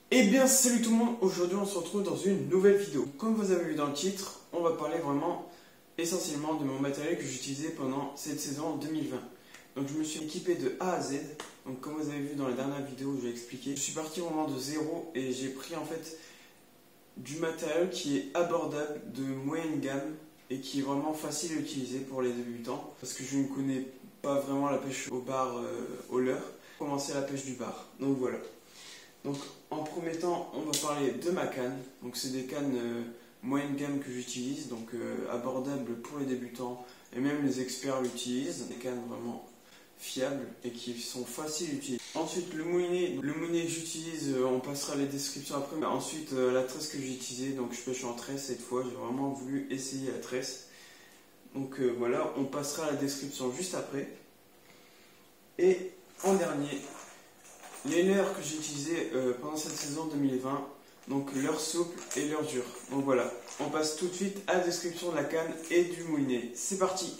Eh bien salut tout le monde, aujourd'hui on se retrouve dans une nouvelle vidéo. Comme vous avez vu dans le titre, on va parler vraiment essentiellement de mon matériel que j'utilisais pendant cette saison 2020. Donc je me suis équipé de A à Z, donc comme vous avez vu dans la dernière vidéo où j'ai expliqué, je suis parti vraiment de zéro et j'ai pris en fait du matériel qui est abordable, de moyenne gamme et qui est vraiment facile à utiliser pour les débutants parce que je ne connais pas vraiment la pêche au bar au leurre. Commencer la pêche du bar, donc voilà. Donc en premier temps, on va parler de ma canne. Donc c'est des cannes moyenne gamme que j'utilise, donc abordables pour les débutants et même les experts l'utilisent. Des cannes vraiment fiables et qui sont faciles à utiliser. Ensuite le moulinet que j'utilise, on passera les descriptions après. Mais ensuite la tresse que j'ai utilisée, donc je pêche en tresse cette fois, j'ai vraiment voulu essayer la tresse. Donc voilà, on passera la description juste après. Et en dernier, les leurres que j'ai utilisés pendant cette saison 2020, donc leurre souple et leurre dur. Donc voilà, on passe tout de suite à la description de la canne et du moulinet. C'est parti!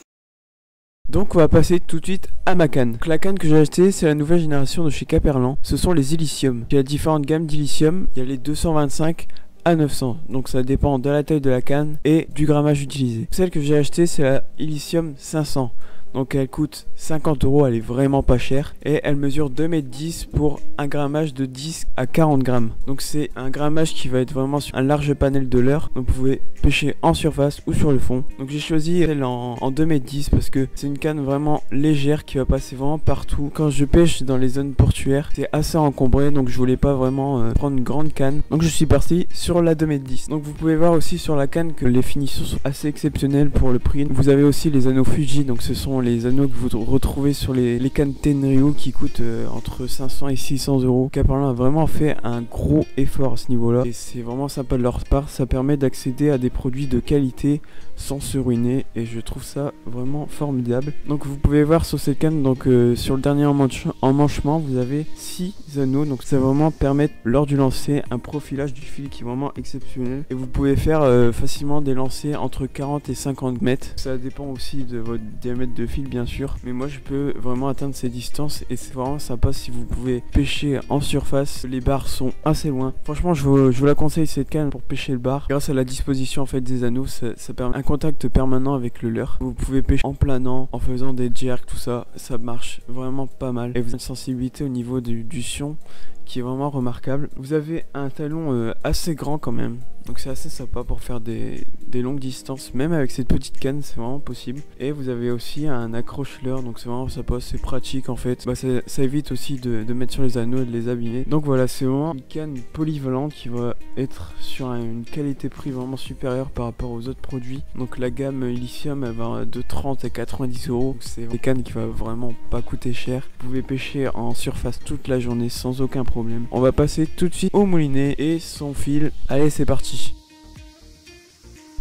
Donc on va passer tout de suite à ma canne. Donc, la canne que j'ai achetée, c'est la nouvelle génération de chez Caperlan. Ce sont les Illicium. Il y a différentes gammes d'Illicium. Il y a les 225 à 900. Donc ça dépend de la taille de la canne et du grammage utilisé. Celle que j'ai achetée, c'est la Illicium 500. Donc elle coûte 50 €, elle est vraiment pas chère. Et elle mesure 2,10 m pour un grammage de 10 à 40 grammes. Donc c'est un grammage qui va être vraiment sur un large panel de leurre. Donc vous pouvez pêcher en surface ou sur le fond. Donc j'ai choisi celle en 2,10 m parce que c'est une canne vraiment légère qui va passer vraiment partout. Quand je pêche dans les zones portuaires, c'est assez encombré, donc je voulais pas vraiment prendre une grande canne. Donc je suis parti sur la 2,10 m. Donc vous pouvez voir aussi sur la canne que les finitions sont assez exceptionnelles pour le prix. Vous avez aussi les anneaux Fuji, donc ce sont les anneaux que vous retrouvez sur les cannes Tenryu qui coûtent entre 500 et 600 €. Caperlan a vraiment fait un gros effort à ce niveau-là et c'est vraiment sympa de leur part. Ça permet d'accéder à des produits de qualité sans se ruiner et je trouve ça vraiment formidable. Donc vous pouvez voir sur cette canne, donc sur le dernier emmanchement, vous avez 6 anneaux. Donc ça va vraiment permettre lors du lancer un profilage du fil qui est vraiment exceptionnel et vous pouvez faire facilement des lancers entre 40 et 50 mètres. Ça dépend aussi de votre diamètre de fil bien sûr, mais moi je peux vraiment atteindre ces distances et c'est vraiment sympa si vous pouvez pêcher en surface. Les bars sont assez loin. Franchement je vous la conseille cette canne pour pêcher le bar. Grâce à la disposition en fait des anneaux, ça permet un contact permanent avec le leurre. Vous pouvez pêcher en planant, en faisant des jerks, tout ça, ça marche vraiment pas mal. Et vous avez une sensibilité au niveau du sion qui est vraiment remarquable. Vous avez un talon assez grand quand même, donc c'est assez sympa pour faire des longues distances, même avec cette petite canne c'est vraiment possible. Et vous avez aussi un accroche-leurre, donc c'est vraiment sympa, c'est pratique en fait. Ça évite aussi de mettre sur les anneaux et de les abîmer. Donc voilà, c'est vraiment une canne polyvalente qui va être sur une qualité-prix vraiment supérieure par rapport aux autres produits. Donc la gamme Illicium elle va de 30 à 90 €, donc c'est des cannes qui va vraiment pas coûter cher. Vous pouvez pêcher en surface toute la journée sans aucun problème. On va passer tout de suite au moulinet et son fil. Allez, c'est parti.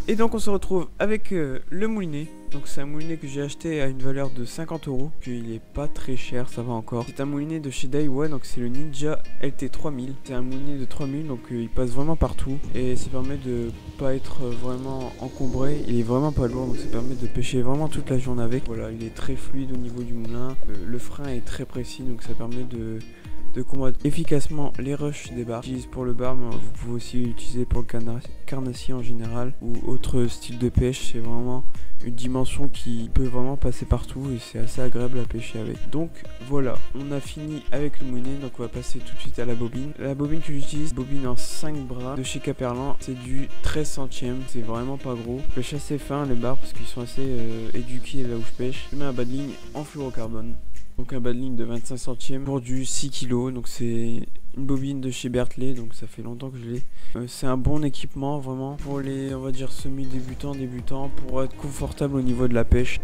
Et donc on se retrouve avec le moulinet. Donc c'est un moulinet que j'ai acheté à une valeur de 50 €. Puis il est pas très cher, ça va encore. C'est un moulinet de chez Daiwa, donc c'est le Ninja LT3000. C'est un moulinet de 3000, donc il passe vraiment partout. Et ça permet de pas être vraiment encombré. Il est vraiment pas lourd, donc ça permet de pêcher vraiment toute la journée avec. Voilà, il est très fluide au niveau du moulin. Le frein est très précis, donc ça permet de combattre efficacement les rushs des bars. J'utilise pour le bar, mais vous pouvez aussi l'utiliser pour le carnassier en général ou autre style de pêche. C'est vraiment une dimension qui peut vraiment passer partout et c'est assez agréable à pêcher avec. Donc voilà, on a fini avec le moulinet, donc on va passer tout de suite à la bobine. La bobine que j'utilise, bobine en 5 bras de chez Caperlan, c'est du 13 centièmes, c'est vraiment pas gros. Je pêche assez fin les bars parce qu'ils sont assez éduqués là où je pêche. Je mets un bas de ligne en fluorocarbone. Donc un bas de ligne de 25 centièmes pour du 6 kg. Donc c'est une bobine de chez Bertlet, donc ça fait longtemps que je l'ai. C'est un bon équipement vraiment pour les, on va dire, semi-débutants, pour être confortable au niveau de la pêche.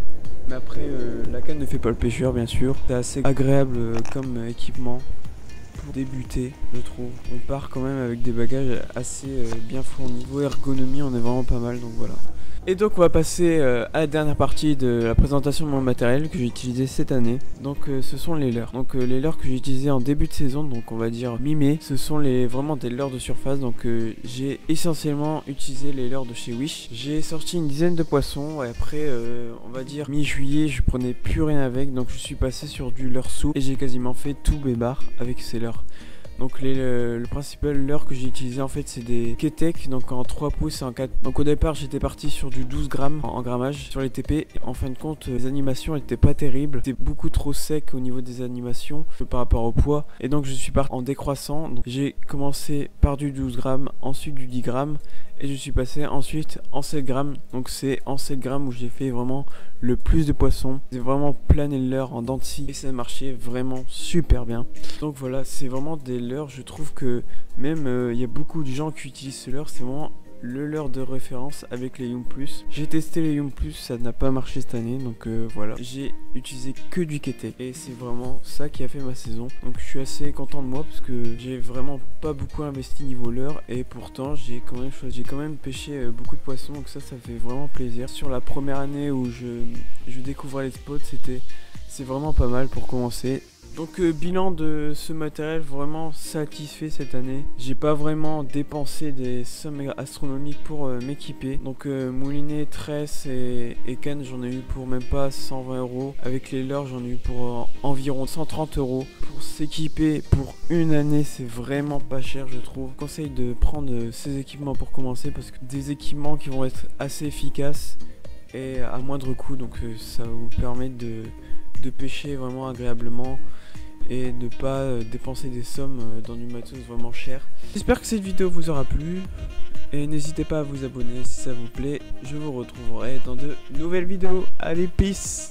Mais après la canne ne fait pas le pêcheur bien sûr. C'est assez agréable comme équipement pour débuter, je trouve. On part quand même avec des bagages assez bien fournis. Niveau ergonomie on est vraiment pas mal, donc voilà. Et donc on va passer à la dernière partie de la présentation de mon matériel que j'ai utilisé cette année. Donc ce sont les leurres. Donc les leurres que j'ai utilisés en début de saison, donc on va dire mi-mai, ce sont vraiment des leurres de surface. Donc j'ai essentiellement utilisé les leurres de chez Wish. J'ai sorti une dizaine de poissons et après on va dire mi-juillet je prenais plus rien avec, donc je suis passé sur du leurre souple et j'ai quasiment fait tout mes bars avec ces leurres. Donc le principal leurre que j'ai utilisé en fait c'est des Ketek, donc en 3 pouces et en 4. Donc au départ j'étais parti sur du 12 grammes en grammage sur les TP. En fin de compte les animations étaient pas terribles, c'était beaucoup trop sec au niveau des animations par rapport au poids. Et donc je suis parti en décroissant, donc j'ai commencé par du 12 grammes, ensuite du 10 grammes. Et je suis passé ensuite en 7 grammes. Donc c'est en 7 grammes où j'ai fait vraiment le plus de poissons. J'ai vraiment plané le leurre en dents de scie et ça marchait vraiment super bien. Donc voilà, c'est vraiment des leurres. Je trouve que même il y a beaucoup de gens qui utilisent ce leurre. C'est vraiment le leurre de référence avec les Yum Plus. J'ai testé les Yum Plus, ça n'a pas marché cette année. Donc voilà, j'ai utilisé que du Ketek. Et c'est vraiment ça qui a fait ma saison. Donc je suis assez content de moi parce que j'ai vraiment pas beaucoup investi niveau leurre. Et pourtant j'ai quand même pêché beaucoup de poissons. Donc ça fait vraiment plaisir. Sur la première année où je découvrais les spots, c'est vraiment pas mal pour commencer. Donc bilan de ce matériel, vraiment satisfait cette année. J'ai pas vraiment dépensé des sommes astronomiques pour m'équiper. Donc moulinet, tresse et canne, j'en ai eu pour même pas 120 €. Avec les leurres, j'en ai eu pour environ 130 €. Pour s'équiper pour une année, c'est vraiment pas cher je trouve. Je conseille de prendre ces équipements pour commencer parce que des équipements qui vont être assez efficaces et à moindre coût. Donc ça va vous permettre de pêcher vraiment agréablement et de pas dépenser des sommes dans du matos vraiment cher. J'espère que cette vidéo vous aura plu et n'hésitez pas à vous abonner si ça vous plaît. Je vous retrouverai dans de nouvelles vidéos. Allez, peace!